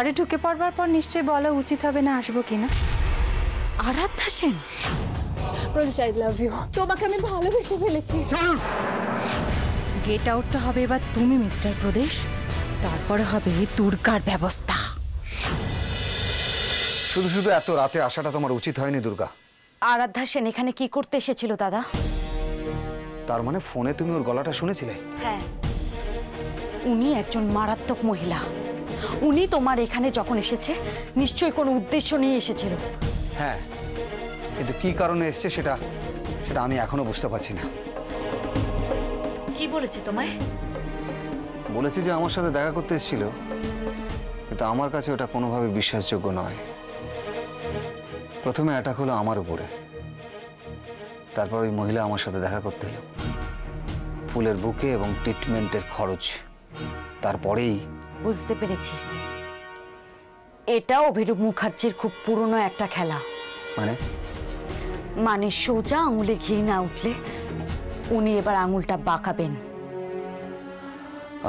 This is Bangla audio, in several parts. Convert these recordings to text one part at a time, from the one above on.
ঘরে ঢুকে পড়বার পর নিশ্চয়ই বলা উচিত হবে না আসবো কিনা। আরাধ্যা সেন, প্রদেশ আই লাভ ইউ, তোমাকে আমি ভালোবেসে ফেলেছি। গেট আউট তো হবে এবার তুমি মিস্টার প্রদেশ, তারপরে হবে দুর্গার ব্যবস্থা। শুধু শুধু এত রাতে আসাটা তোমার উচিত হয়নি দুর্গা। আরাধ্যা সেন এখানে কি করতে এসেছিল দাদা? তার মানে ফোনে তুমি ওর গলাটা শুনেছিলে? হ্যাঁ, উনি একজন মারাত্মক মহিলা। উনি তোমার এখানে যখন এসেছে নিশ্চয়ই কোনো উদ্দেশ্য নিয়ে এসেছিল। হ্যাঁ, কিন্তু কি কারণে এসছে সেটা আমি এখনো বুঝতে পারছি না। কি বলেছে তোমায়? বলেছে যে আমার সাথে দেখা করতে এসেছিল, কিন্তু আমার কাছে ওটা কোনোভাবে বিশ্বাসযোগ্য নয়। প্রথমে অ্যাটাক হলো আমার উপরে, তারপর ওই মহিলা আমার সাথে দেখা করতে এলো, ফুলের বুকে এবং ট্রিটমেন্টের খরচ। তারপরেই বুঝতে পেরেছি, এটা অভিরূপ মুখার্জির খুব পুরনো একটা খেলা। মানে সোজা আঙুলে ঘি না উঠলে উনি এবার আঙুলটা বাঁকাবেন।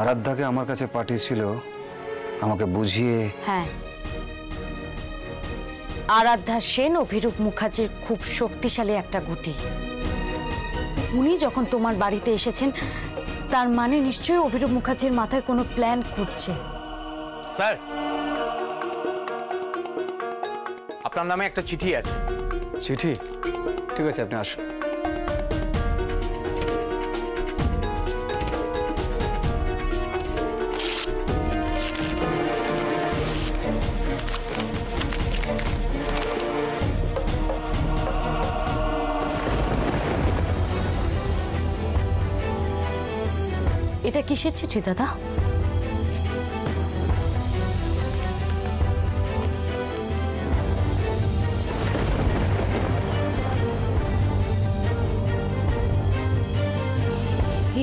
আরাধ্যাকে আমার কাছে পাঠিয়েছিল আমাকে বুঝিয়ে। হ্যাঁ, আরাধ্যা সেন অভিরূপ মুখার্জির খুব শক্তিশালী একটা গুটি। উনি যখন তোমার বাড়িতে এসেছেন তার মানে নিশ্চয়ই অভিরূপ মুখার্জির মাথায় কোনো প্ল্যান ঘুরছে। স্যার, আপনার নামে একটা চিঠি আছে। চিঠি? ঠিক আছে, আপনি আসুন। এটা কিসের চিঠি দাদা?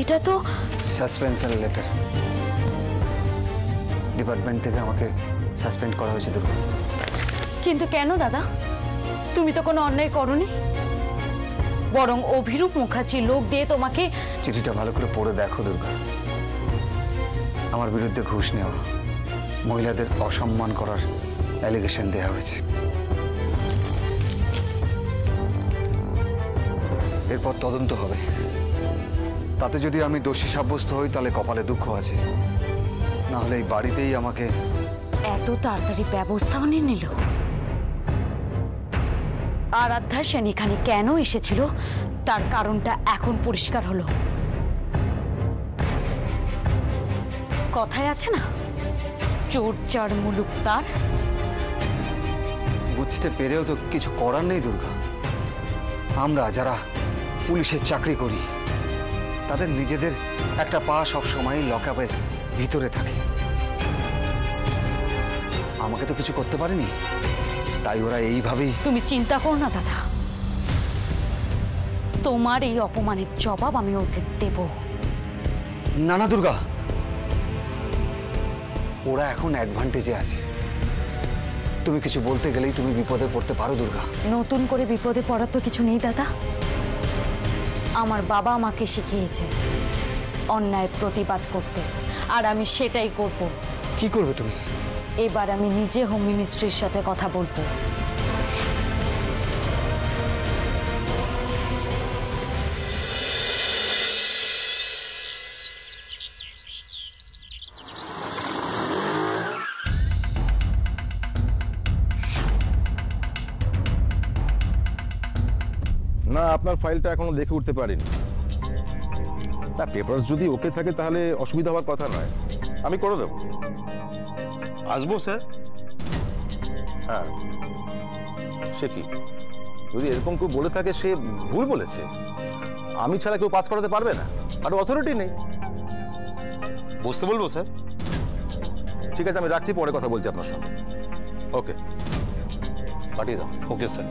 এটা তো সাসপেনশন লেটার। ডিপার্টমেন্ট থেকে আমাকে সাসপেন্ড করা হয়েছে দুর্গা। কিন্তু কেন দাদা? তুমি তো কোনো অন্যায় করনি, বরং অভিরূপ মুখার্জি লোক দিয়ে তোমাকে। চিঠিটা ভালো করে পড়ে দেখো দুর্গা। আমার বিরুদ্ধে ঘুষ নেওয়া, মহিলাদের অসম্মান করার অ্যালিগেশন দেওয়া হয়েছে। এরপর তদন্ত হবে, তাতে যদি আমি দোষী সাব্যস্ত হই তাহলে কপালে দুঃখ আছে, না হলে এই বাড়িতেই আমাকে। এত তাড়াতাড়ি ব্যবস্থাও নিয়ে নিল? আরাধ্যা সেন এখানে কেন এসেছিল তার কারণটা এখন পরিষ্কার হলো। কথায় আছে না, চোর চার মুলুক তার। বুঝতে পেরেও তো কিছু করার নেই দুর্গা। আমরা যারা পুলিশের চাকরি করি তাদের নিজেদের একটা পা সবসময় লকআপের ভিতরে থাকে। আমাকে তো কিছু করতে পারেনি, তাই ওরা এইভাবেই। তুমি চিন্তা করো না দাদা, তোমার এই অপমানের জবাব আমি ওদের দেব। না না দুর্গা, ওরা এখন অ্যাডভান্টেজে আছে। তুমি কিছু বলতে গেলেই তুমি বিপদে পড়তে পারো দুর্গা। নতুন করে বিপদে পড়ার তো কিছু নেই দাদা। আমার বাবা আমাকে শিখিয়েছে অন্যায়ের প্রতিবাদ করতে, আর আমি সেটাই করব। কি করবে তুমি? এবার আমি নিজে হোম মিনিস্ট্রির সাথে কথা বলবো। না, আপনার ফাইলটা এখনো দেখে উঠতে পারিনি। না, পেপারস যদি ওকে থাকে তাহলে অসুবিধা হওয়ার কথা নয়, আমি করে দেবো। আসবো স্যার? হ্যাঁ, সে কি, যদি এরকম কেউ বলে থাকে সে ভুল বলেছে। আমি ছাড়া কেউ পাস করাতে পারবে না, আর অথরিটি নেই। বসতে বলবো স্যার? ঠিক আছে, আমি রাখছি, পরে কথা বলছি আপনার সঙ্গে। ওকে, পাঠিয়ে দাও। Okay sir.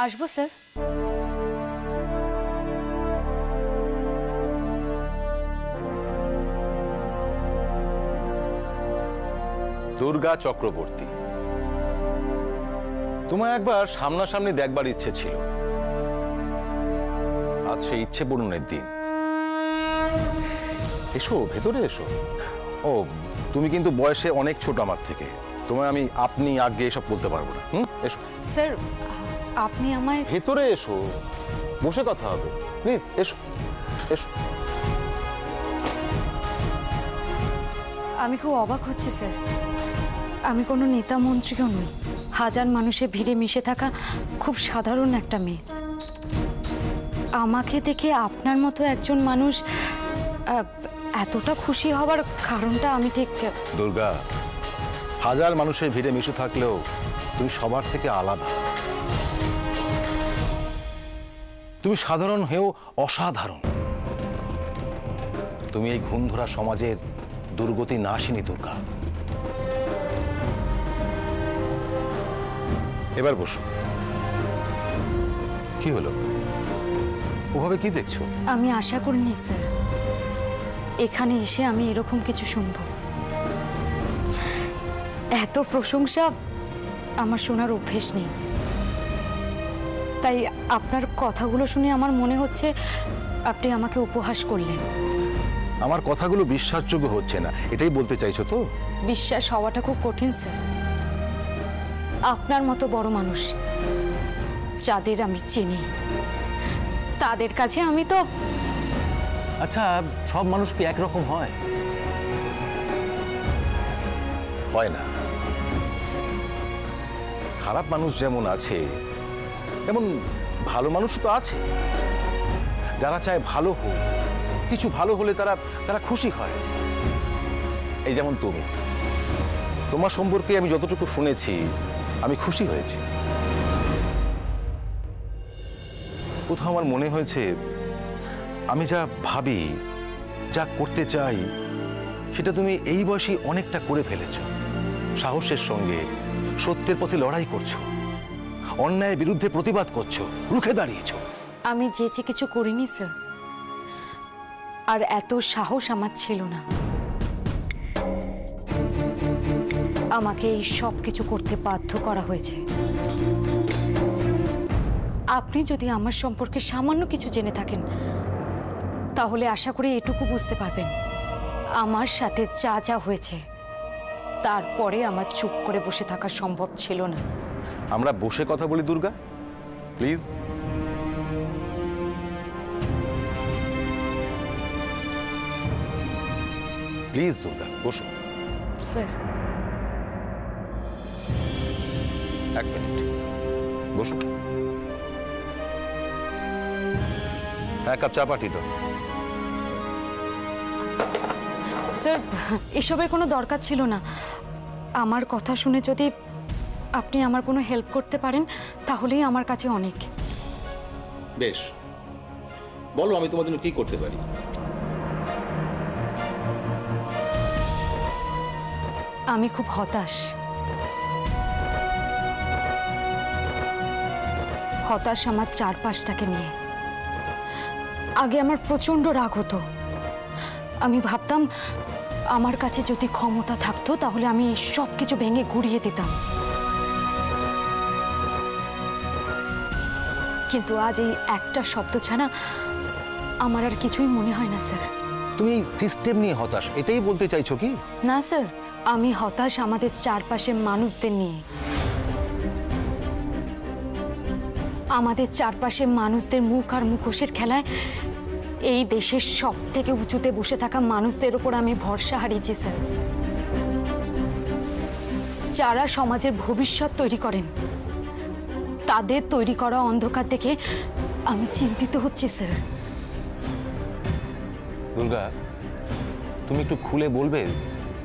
আসবো স্যার। দুর্গা চক্রবর্তী, তোমায় একবার সামনাসামনি দেখবার ইচ্ছে ছিল। আজ সেই ইচ্ছে পূরণের দিন। এসো, ভেতরে এসো। ও, তুমি কিন্তু বয়সে অনেক ছোট আমার থেকে, তোমায় আমি আপনি আগে এসব বলতে পারবো না। এসো স্যার, আপনি আমায়... ভেতরে এসো, বসে কথা হবে, প্লিজ এসো এসো। আমি খুব অবাক হচ্ছি স্যার। আমি কোনো নেতা মন্ত্রীও নই, হাজার মানুষের ভিড়ে মিশে থাকা খুব সাধারণ একটা মেয়ে। আমাকে দেখে আপনার মতো একজন মানুষ এতটা খুশি হবার কারণটা আমি ঠিক... দুর্গা, হাজার মানুষের ভিড়ে মিশে থাকলেও তুমি সবার থেকে আলাদা। তুমি সাধারণ হয়েও অসাধারণ। তুমি এই ঘুণধরা সমাজের দুর্গতি নাশিনী দুর্গা। এবার বসো। কি হলো, ওভাবে কি দেখছো? আমি আশা করিনি স্যার এখানে এসে আমি এরকম কিছু শুনব। এত প্রশংসা আমার শোনার অভ্যেস নেই, তাই আপনার কথাগুলো শুনে আমার মনে হচ্ছে আপনি আমাকে উপহাস করলেন। আমার কথাগুলো বিশ্বাসযোগ্য হচ্ছে না, এটাই বলতে চাইছো তো? বিশ্বাস হওয়াটা খুব কঠিন স্যার। আপনার মতো বড় মানুষ যাদের আমি চিনি, তাদের কাছে আমি তো... আচ্ছা, সব মানুষ কি একরকম হয়? হয় না। খারাপ মানুষ যেমন আছে, তেমন ভালো মানুষ তো আছে, যারা চায় ভালো হোক। কিছু ভালো হলে তারা খুশি হয়। এই যেমন তুমি, তোমার সম্পর্কে আমি যতটুকু শুনেছি আমি খুশি হয়েছি। কোথাও আমার মনে হয়েছে আমি যা ভাবি, যা করতে চাই, সেটা তুমি এই বয়সে অনেকটা করে ফেলেছ। সাহসের সঙ্গে সত্যের পথে লড়াই করছো, অন্যায়ের বিরুদ্ধে প্রতিবাদ করছো, রুখে দাঁড়িয়েছো। আমি যেচে কিছু করিনি স্যার, আর এত সাহস আমার ছিল না। আমাকে এই সব কিছু করতে বাধ্য করা হয়েছে। আপনি যদি আমার সম্পর্কে সামান্য কিছু জেনে থাকেন, তাহলে আশা করি এটুকু বুঝতে পারবেন আমার সাথে যা যা হয়েছে, তারপরে আমার চুপ করে বসে থাকা সম্ভব ছিল না। আমরা বসে কথা বলি দুর্গা, প্লিজ। প্লিজ দুর্গা, বসো। স্যার, এক মিনিট, বসো। এক কাপ চা পাঠিয়ে দাও। স্যার, এসবের কোনো দরকার ছিল না। আমার কথা শুনে যদি আপনি আমার কোনো হেল্প করতে পারেন, তাহলেই আমার কাছে অনেক। বেশ, বলো আমি তোমার জন্য কি করতে পারি। আমি খুব হতাশ। আমার চারপাশটাকে নিয়ে। আগে আমার প্রচন্ড রাগ হতো। আমি ভাবতাম আমার কাছে যদি ক্ষমতা থাকতো, তাহলে আমি সব কিছু ভেঙে গুড়িয়ে দিতাম। কিন্তু আজ এই একটা শব্দ ছাড়া আমার আর কিছুই মনে হয় না স্যার। তুমি সিস্টেম নিয়ে হতাশ, এটাই বলতে চাইছো কি? না স্যার, আমি হতাশ আমাদের চারপাশের মানুষদের নিয়ে। আমাদের চারপাশের মানুষদের মুখ আর মুখোশের খেলায় এই দেশের সব থেকে উঁচুতে বসে থাকা মানুষদের উপর আমি ভরসা হারিয়েছি স্যার। যারা সমাজের ভবিষ্যৎ তৈরি করেন, তাদের তৈরি করা অন্ধকার দেখে আমি চিন্তিত হচ্ছি স্যার। দুর্গা, তুমি একটু খুলে বলবে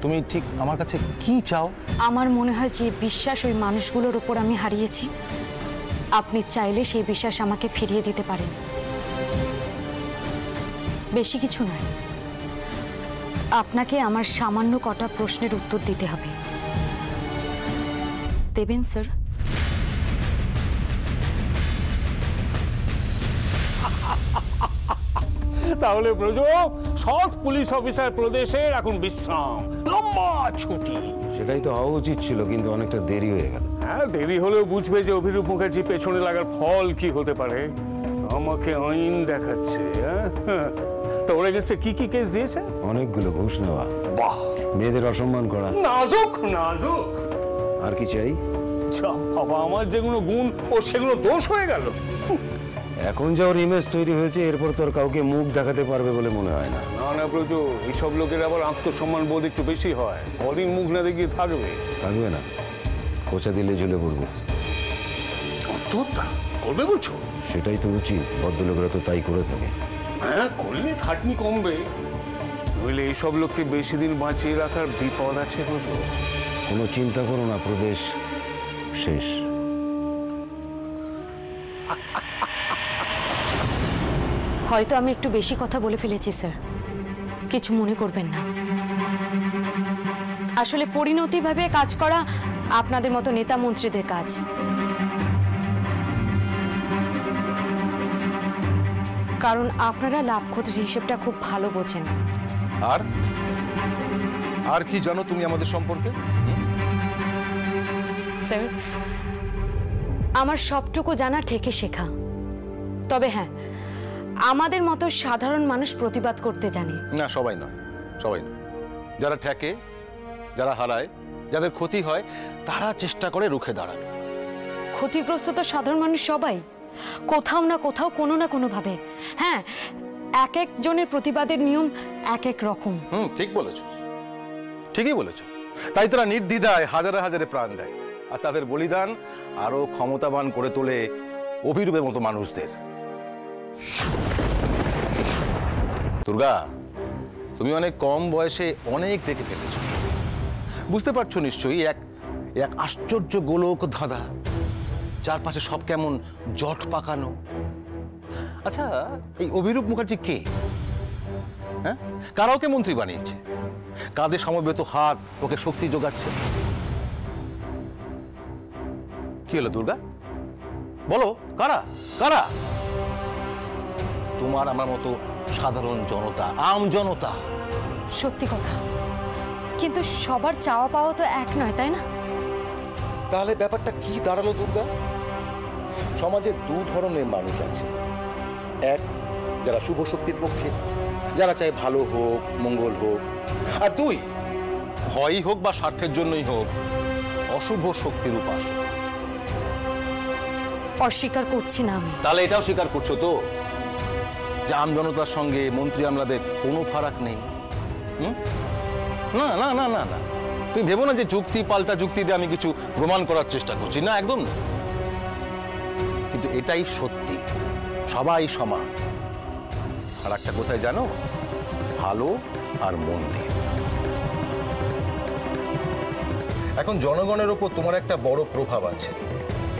তুমি ঠিক আমার কাছে কি চাও? আমার মনে হয় যে বিশ্বাস ওই মানুষগুলোর উপর আমি হারিয়েছি, আপনি চাইলে সেই বিশ্বাস আমাকে ফিরিয়ে দিতে পারেন। বেশি কিছু নয়, আপনাকে আমার সামান্য কটা প্রশ্নের উত্তর দিতে হবে। দেবেন স্যার? তাহলে ব্রজ, সৎ পুলিশ অফিসার প্রদেশের এখন বিশ্রাম, লম্বা ছুটি। সেটাই তো হওয়া উচিত ছিল, কিন্তু অনেকটা দেরি হয়ে গেল। হ্যাঁ, দেরি হলেও বুঝবে যে অভিরূপ মুখার্জি পেছনে লাগার ফল কি হতে পারে। আমাকে আইন দেখাচ্ছে। তো ওরা গেছে কি কি কেস দিয়েছে? অনেকগুলো ঘুষ নেওয়া, বাহ, মেয়েদের অসম্মান করা। নাজুক নাজুক। আর কি চাই? বাবা, আমার যেগুলো গুণ ও সেগুলো দোষ হয়ে গেল। এখন যা ওর ইমেজ তৈরি হয়েছে, এরপর তোর কাউকে মুখ দেখাতে পারবে বলে মনে হয় না। না না প্রচুর, এইসব লোকের আবার আত্মসম্মান বোধ একটু বেশি হয়। কদিন মুখ না দেখিয়ে থাকবে? থাকবে না, খোঁচা দিলে ঝুলে পড়বে। আত্মহত্যা করবে বলছো? সেটাই তো উচিত, ভদ্রলোকেরা তো তাই করে থাকে। হ্যাঁ, করলে খাটনি কমবে, নইলে এইসব লোককে বেশি দিন বাঁচিয়ে রাখার বিপদ আছে প্রচুর। কোনো চিন্তা করো না, প্রদেশ শেষ। হয়তো আমি একটু বেশি কথা বলে ফেলেছি স্যার, কিছু মনে করবেন না। আসলে পরিণতিভাবে কাজ করা আপনাদের মতো নেতা মন্ত্রীদের কাজ। কারণ আপনারা লাভ ক্ষতির হিসেবটা খুব ভালো বোঝেন। আর কি জানো তুমি আমাদের সম্পর্কে? স্যার, আমার সবটুকু জানা থেকে শেখা। তবে হ্যাঁ, আমাদের মতো সাধারণ মানুষ প্রতিবাদ করতে জানে না, সবাই নয়, সবাই নয়। যারা ঠেকে, যারা হারায়, যাদের ক্ষতি হয়, তারা চেষ্টা করে রুখে দাঁড়ানো। ক্ষতিগ্রস্ত তো সাধারণ মানুষ সবাই, কোথাও না কোথাও, কোনো না কোনো ভাবে। হ্যাঁ, এক একজনের প্রতিবাদের নিয়ম এক এক রকম। ঠিক বলেছ, ঠিকই বলেছ। তাই তারা নির্দ্বিধায় হাজারে হাজারে প্রাণ দেয়, আর তাদের বলিদান আরো ক্ষমতাবান করে তোলে অভিরূপের মতো মানুষদের। দুর্গা, তুমি অনেক কম বয়সে অনেক দেখে ফেলেছ, বুঝতে পারছো নিশ্চয়ই। এক আশ্চর্য গোলক ধাঁধা, চারপাশে সব কেমন জট পাকানো। আচ্ছা, এই অভিরূপ মুখার্জি কে? হ্যাঁ, কারা ওকে মন্ত্রী বানিয়েছে? কাঁধে সমবেত হাত ওকে শক্তি যোগাচ্ছে। কি হলো দুর্গা, বলো কারা কারা? তোমার আমার মতো সাধারণ জনতা, আম জনতা। সত্যি কথা, কিন্তু সবার চাওয়া পাওয়া তো এক নয়, তাই না? তাহলে ব্যাপারটা কি দাঁড়ালো দুর্গা? সমাজে দু ধরনের মানুষ আছে। এক, যারা শুভ শক্তির পক্ষে, যারা চায় ভালো হোক, মঙ্গল হোক। আর দুই, ভয়ই হোক বা স্বার্থের জন্যই হোক, অশুভ শক্তির উপাসক। অস্বীকার করছি না আমি। তাহলে এটাও স্বীকার করছো তো যে আমজনতার সঙ্গে মন্ত্রী আমলাদের কোনো ফারাক নেই? না না না না না, তুমি ভেবো না যে যুক্তি পাল্টা যুক্তি দিয়ে আমি কিছু প্রমাণ করার চেষ্টা করছি, না, একদম না। কিন্তু এটাই সত্যি, সবাই সমান। আর একটা কোথায় জানো, ভালো আর মন্দির। এখন জনগণের ওপর তোমার একটা বড় প্রভাব আছে।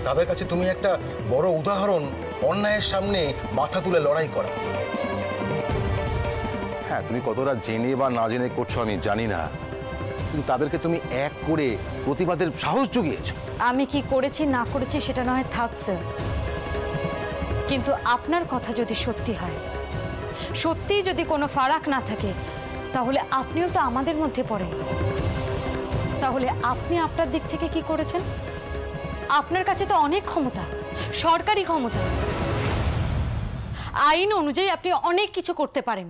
তাদের কাছে তুমি একটা বড় উদাহরণ, অন্যায়ের সামনে মাথা তুলে লড়াই করা। হ্যাঁ, তুমি কতটা জেনে বা না জেনে করছো আমি জানি না, কিন্তু তাদেরকে তুমি এক করে প্রতিবাদের সাহস জুগিয়েছো। আমি কি করেছি না করেছি সেটা নয় থাক স্যার, কিন্তু আপনার কথা যদি সত্যি হয়, সত্যিই যদি কোনো ফারাক না থাকে, তাহলে আপনিও তো আমাদের মধ্যে পড়েন। তাহলে আপনি আপনার দিক থেকে কি করেছেন? আপনার কাছে তো অনেক ক্ষমতা, সরকারি ক্ষমতা, আইন অনুযায়ী আপনি অনেক কিছু করতে পারেন।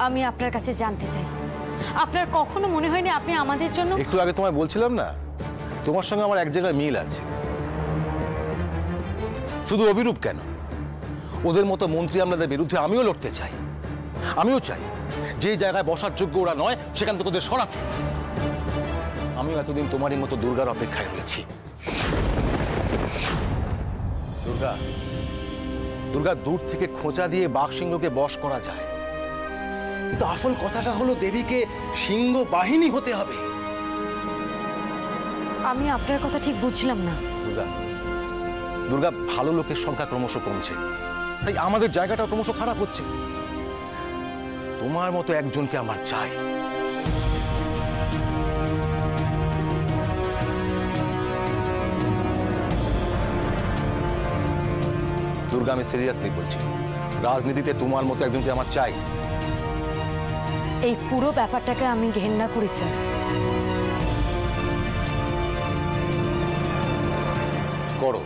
আমি আপনার কাছে জানতে চাই, আপনার কখনো মনে হয়নি আপনি আমাদের জন্য? একটু আগে তোমায় বলছিলাম না, তোমার সঙ্গে আমার এক জায়গায় মিল আছে। শুধু অভিরূপ কেন, ওদের মতো মন্ত্রী আমলাদের বিরুদ্ধে আমিও লড়তে চাই। আমিও চাই যে জায়গায় বসার যোগ্য ওরা নয়, সেখান থেকে ওদের সরাতে। আমিও এতদিন তোমারই মতো দুর্গার অপেক্ষায় রয়েছি। দুর্গা, দুর্গা, দূর থেকে খোঁচা দিয়ে বাঘসিংহকে বশ করা যায়, কিন্তু আসল কথাটা হলো দেবীকে সিংহ বাহিনী হতে হবে। আমি আপনার কথা ঠিক বুঝলাম না। দুর্গা, দুর্গা, ভালো লোকের সংখ্যা ক্রমশ কমছে, তাই আমাদের জায়গাটা ক্রমশ খারাপ হচ্ছে। তোমার মতো একজনকে আমার চাই। দুর্গা, আমি সিরিয়াসলি বলছি, রাজনীতিতে তোমার মতো একজনকে আমার চাই। এই পুরো ব্যাপারটাকে আমি ঘেন্না করি স্যার। করো,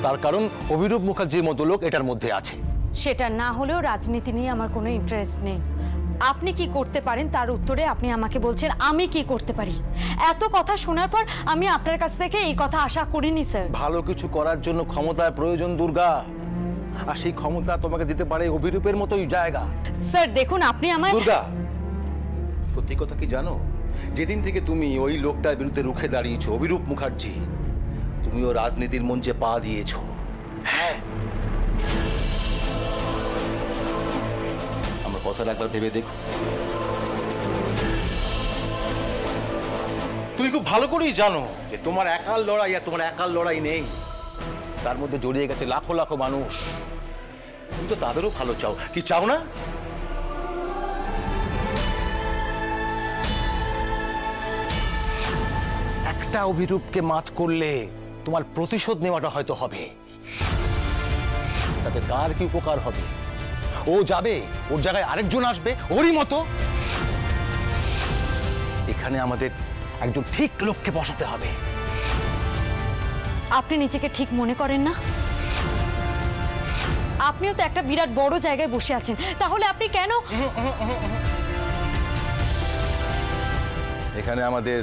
তার কারণ অভিরূপ মুখার্জির মতো লোক এটার মধ্যে আছে। সেটা না হলেও রাজনীতি নিয়ে আমার কোনো ইন্টারেস্ট নেই। আপনি কি করতে পারেন তার উত্তরে আপনি আমাকে বলছেন আমি কি করতে পারি। এত কথা শোনার পর আমি আপনার কাছ থেকে এই কথা আশা করিনি স্যার। ভালো কিছু করার জন্য ক্ষমতার প্রয়োজন দুর্গা, আর সেই ক্ষমতা তোমাকে দিতে পারে অভিরূপের মতোই জায়গা। স্যার দেখুন আপনি আমায় দুর্গা, সত্যি কথা কি জানো? যেদিন থেকে তুমি ওই লোকটার বিরুদ্ধে রুখে দাঁড়িয়েছো, অভিরূপ মুখার্জি, তুমিও রাজনীতির মঞ্চে পা দিয়েছো। হ্যাঁ, আমার কথাটা একবার ভেবে দেখো। তুমি খুব ভালো করেই জানো যে তোমার একার লড়াই আর তোমার একার লড়াই নেই, তার মধ্যে জড়িয়ে গেছে লাখো লাখো মানুষ। তুমি তো তাদেরও ভালো চাও, কি চাও না? একটা অভিরূপকে মাত করলে তোমার প্রতিশোধ নেওয়াটা হয়তো হবে, তাতে কার কি উপকার হবে? ও যাবে, ওর জায়গায় আরেকজন আসবে ওরই মতো। এখানে আমাদের একজন ঠিক লোককে বসাতে হবে। আপনি নিজেকে ঠিক মনে করেন না? আপনিও তো একটা বিরাট বড় জায়গায় বসে আছেন, তাহলে আপনি কেন? এখানে আমাদের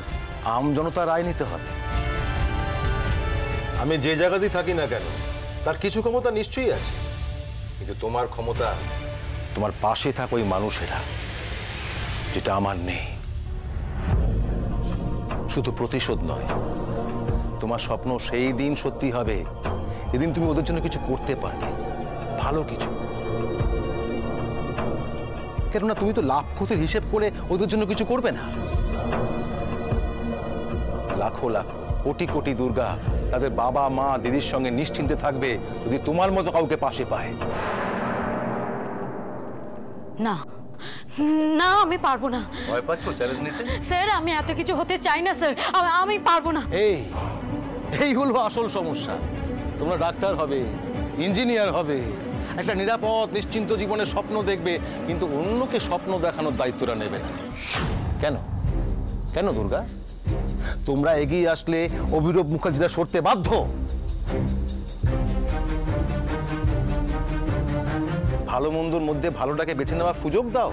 আম জনতার রায় নিতে হবে। আমি যে জায়গাতেই থাকি না কেন তার কিছু ক্ষমতা নিশ্চয়ই আছে, কিন্তু তোমার ক্ষমতা তোমার পাশে থাকা ওই মানুষেরা, যেটা আমার নেই। শুধু প্রতিশোধ নয়, তোমার স্বপ্ন সেই দিন সত্যি হবে যেদিন তুমি ওদের জন্য কিছু করতে পারবে, ভালো কিছু। কেননা তুমি তো লাভ ক্ষতির হিসেব করে ওদের জন্য কিছু করবে না। লাখো লাখো কোটি কোটি দুর্গা তাদের বাবা মা দিদির সঙ্গে নিশ্চিন্তে থাকবে যদি তোমার মতো কাউকে পাশে পায়। না না, আমি পারবো না। ভয় পাচ্ছ চ্যালেঞ্জ নিতে? স্যার আমি এত কিছু হতে চাই না স্যার, আমি পারবো না। এই হলো আসল সমস্যা। তোমরা ডাক্তার হবে, ইঞ্জিনিয়ার হবে, একটা নিরাপদ নিশ্চিন্ত জীবনের স্বপ্ন দেখবে, কিন্তু অন্যকে স্বপ্ন দেখানোর দায়িত্বটা নেবে না। কেন কেন দুর্গা? তোমরা এগিয়ে আসলে অভিরূপ মুখার্জিরা সরতে বাধ্য। ভালো মন্দর মধ্যে ভালোটাকে বেছে নেওয়ার সুযোগ দাও।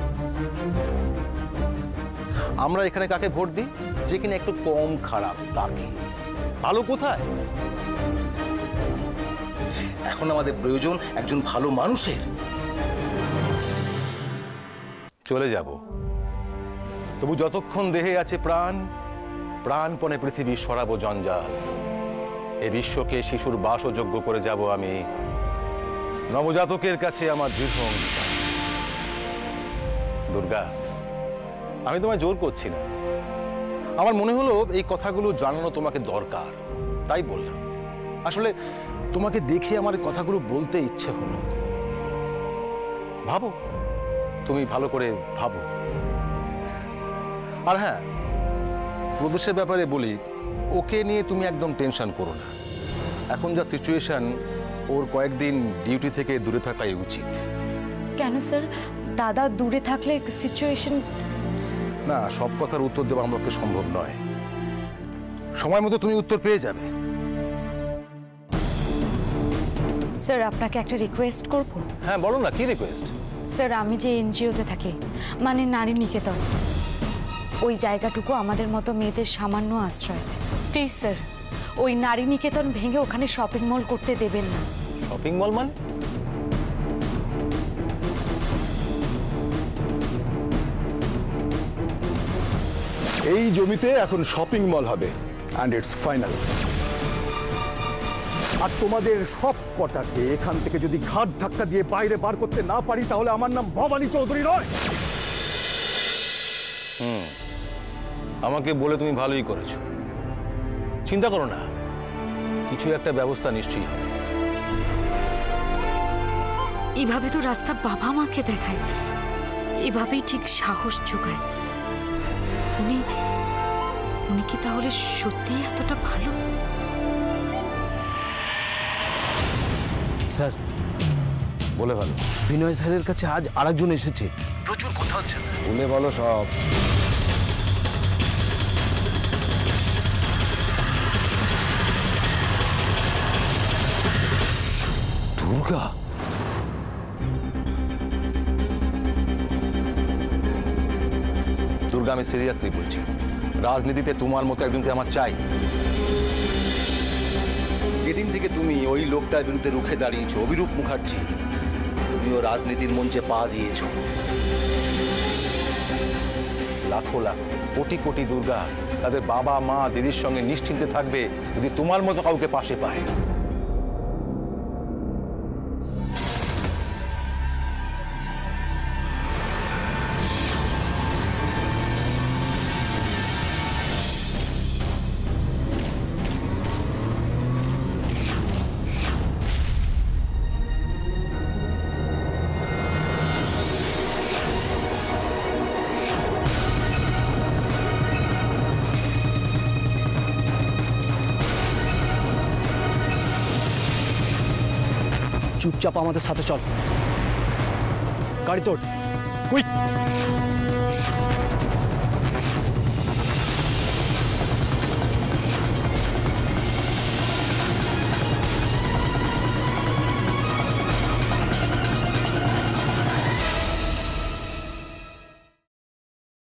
আমরা এখানে কাকে ভোট দিই? যে কিনা একটু কম খারাপ তাকে। ভালো কোথায়? এখন আমাদের প্রয়োজন একজন ভালো মানুষের। চলে যাব, তবু যতক্ষণ দেহে আছে প্রাণ, প্রাণপণে পৃথিবী সরাবো জঞ্জাল। এ বিশ্বকে শিশুর বাসযোগ্য করে যাব আমি। নবজাতকের কাছে আমার দৃঢ় অঙ্গীকার। দুর্গা, আমি তোমায় জোর করছি না, আমার মনে হলো এই কথাগুলো জানানো তোমাকে দরকার, তাই বললাম। আসলে তোমাকে দেখে আমার কথাগুলো বলতে ইচ্ছে হলো। ভাবো, তুমি ভালো করে ভাবো। আর হ্যাঁ, প্রদেশের ব্যাপারে বলি, ওকে নিয়ে তুমি একদম টেনশন করো না। এখন যা সিচুয়েশন, ওর কয়েকদিন ডিউটি থেকে দূরে থাকাই উচিত। কেন স্যার? দাদা দূরে থাকলে সিচুয়েশন? না, সব কথার উত্তর দেওয়া আমার পক্ষে সম্ভব নয়। সময় মতো তুমি উত্তর পেয়ে যাবে। স্যার আপনাকে একটা রিকোয়েস্ট করব। হ্যাঁ বলো না, কি রিকোয়েস্ট? স্যার আমি যে এনজিওতে থাকি, মানে নারী নিকেতন, ওই জায়গাটুকু আমাদের মতো মেয়েদের সামান্য আশ্রয়। প্লিজ স্যার, ওই নারী নিকেতন ভেঙে ওখানে শপিং মল করতে দেবেন না। শপিং মল মানে? এই জমিতে এখন শপিং মল হবে, অ্যান্ড ইটস ফাইনাল। আর তোমাদের সব কটাকে এখান থেকে যদি ঘাট ধাক্কা দিয়ে বাইরে বার করতে না পারি, তাহলে আমার নাম ভবানী চৌধুরী নয়। আমাকে বলে তুমি ভালোই করেছো। চিন্তা করো না, কিছু একটা ব্যবস্থা নিশ্চয়ই হবে। এভাবে তো রাস্তা বাবা মাকে দেখায়, এভাবেই ঠিক সাহস যোগায়। উনি কি তাহলে সত্যিই এতটা ভালো? স্যার বলে ভালো, বিনয় স্যারের কাছে আজ আরেকজন এসেছে। প্রচুর কথা হচ্ছে স্যার। বলে বলো সব। দুর্গা, দুর্গা, আমি সিরিয়াসলি বলছি, রাজনীতিতে তোমার মতো একজনকে আমার চাই। যেদিন থেকে তুমি ওই লোকটার বিরুদ্ধে রুখে দাঁড়িয়েছো, অভিরূপ মুখার্জি, তুমিও রাজনীতির মঞ্চে পা দিয়েছো। লাখো লাখ, কোটি কোটি দুর্গা তাদের বাবা মা দিদির সঙ্গে নিশ্চিন্তে থাকবে যদি তোমার মতো কাউকে পাশে পায়। চুপচাপ আমাদের সাথে চল, গাড়ি তোর, কুইক।